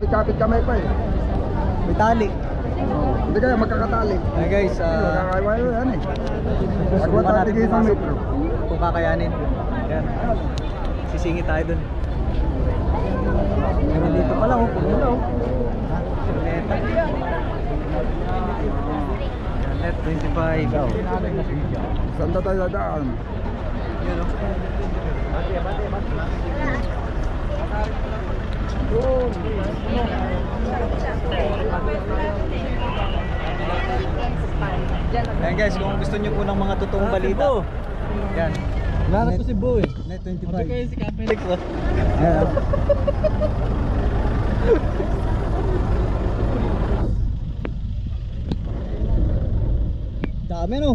May kapit kamay pa eh. May tali. Hindi kaya magkakatali. Ay guys, Magkakawayo yan eh. subukan natin Pag-130 isang pumasok metro. kung kakayanin. Ayan. Sisingit tayo dun. Pero dito pa lang, oh. Puno na, oh. Net. Net 25. Oh. Saan na tayo dadaan? Yun, oh. Ayan guys, kung gusto nyo po ng mga totoong balita, yan. Nanap ko si Bo eh. Net 25. Sabi kayo si Kapelix oh. Ayan. Dami no.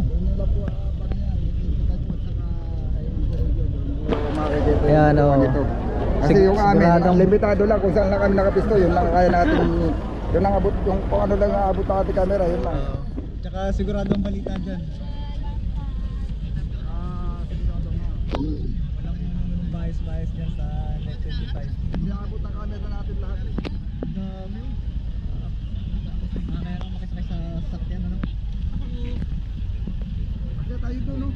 Ayan o. Kasi yung amin, Siguradong- limitado lang kung saan lang kami nakapisto, yun lang kaya natin, yun lang abot, yung kung ano lang abot ng ating camera, yun lang. Tsaka siguradong balita dyan. Walang bias dyan sa Net 25. Hindi abot ng camera natin lahat. Dami. Kaya kang makisakay sa sakyan ano? Kaya tayo doon, no?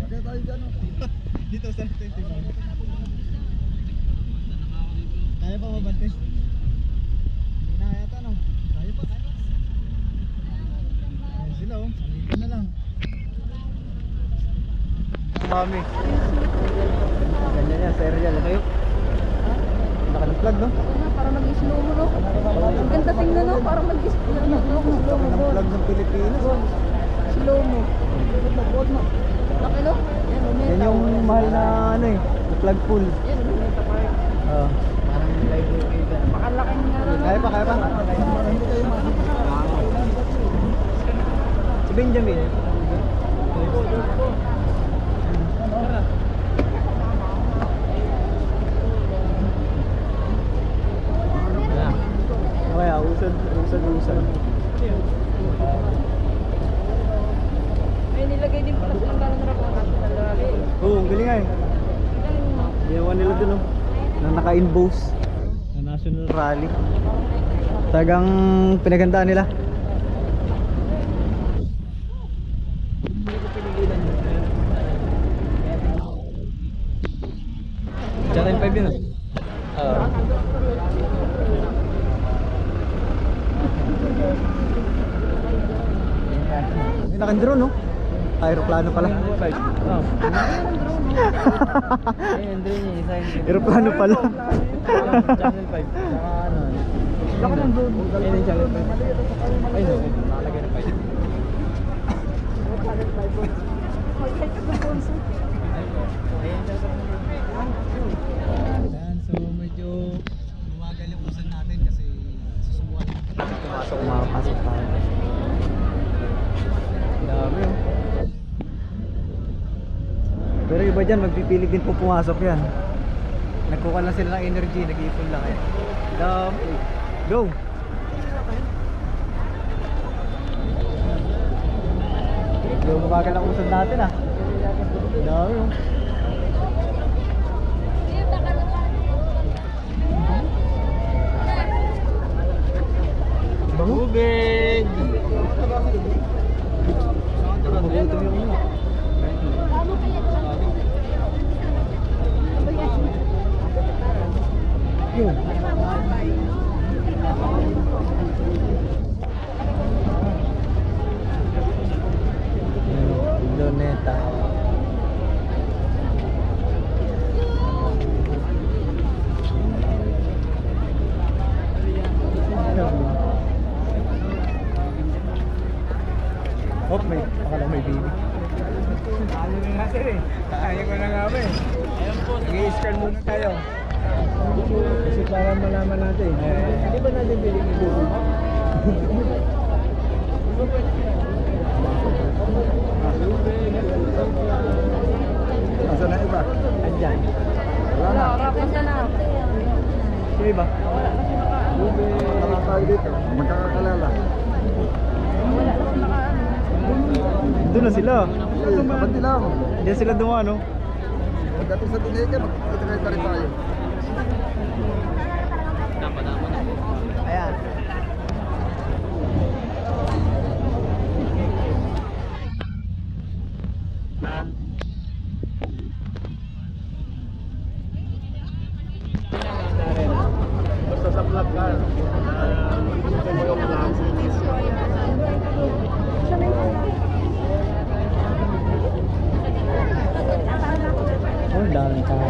Kaya tayo dyan, no? Dito sa Net 25. Kaya pa mabante? Hindi na yata no? Kaya pa. Ayan sila oh. Halika na lang. Mami. Ganyan yan, serial. Kayo? Naka ng plug no? Parang mag-slow mo, no? Ang ganda tingnan, no? Parang mag-slow mo. Ng plug ng Pilipinas. Slow mo. Laki, no? Yan, Yan umenta. yung mahal na ano eh, na plug full. Yan, umenta pa rin. Oo. Parang live okay ka. Pakalaking nga, no? Kaya pa, kaya pa. Si Benjamin. Okay, usad. Ay, nilagay din pala silang gano'n na natin na lalaki. Oo, ang galing nga eh. Galing mo. Ginawa nila dun oh. Na naka-inbox na national rally. Tagang pinagandaan nila. Channel 5 yun oh. May naka-drone no? Aeroplano pala. Oh. Ayun, drone niya, isa yung Aeroplano pala. Channel 5. Saka ano. Laki ng doon. Ayun yung Channel 5. Ayun oh, nakalagay na 5. Ayan, so medyo lumagal yung usan natin kasi susubukan natin. Makapasok tayo. Dami oh. Pero iba dyan, magpipilig din po pumasok yan. Nagkuha lang sila ng energy, nag-iipon lang eh. Dami. Go! Go, mabagal ang usad natin ah. Dami oh. Bubig! Magutom yung ulo. Yun. Luneta. Oh, akala may baby. Ano na nga sir eh. Kaya ko na nga ba eh. Nag-i-scan muna tayo. Kasi para malaman natin. Hindi ba natin piling i-google? Asa na iba? Andyan. Wala na. Ganda na. Sino iba? Wala tayo dito. Magkakakalala. Wala naman nakaano. Doon na sila. Eh, kapag nila ako. Diyan sila dumano. Pagdating sa Tineke, magkakita rin tayo. Oh, daming tao.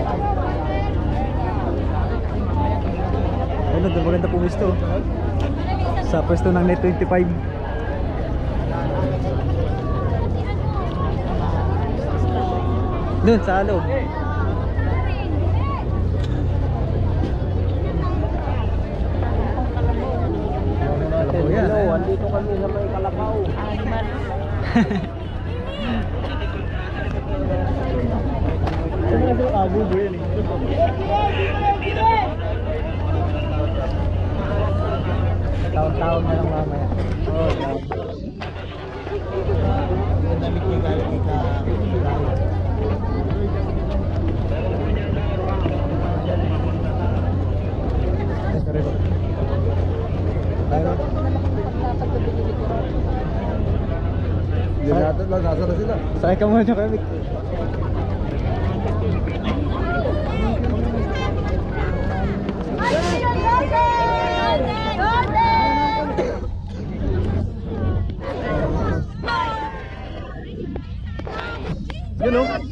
Ayun, doon maganda pumisto. Sa pwesto ng Net 25. Doon sa loob. Hello, andito kami sa may Kalabaw. Ano nga sila kagubo yan eh. Taon-taon na lang mamaya. Oo, ang damit niya galing ka. Sorry po. Tayo. Yun natin lang, nasa na sila. Sakay ka muna kami. Yun o.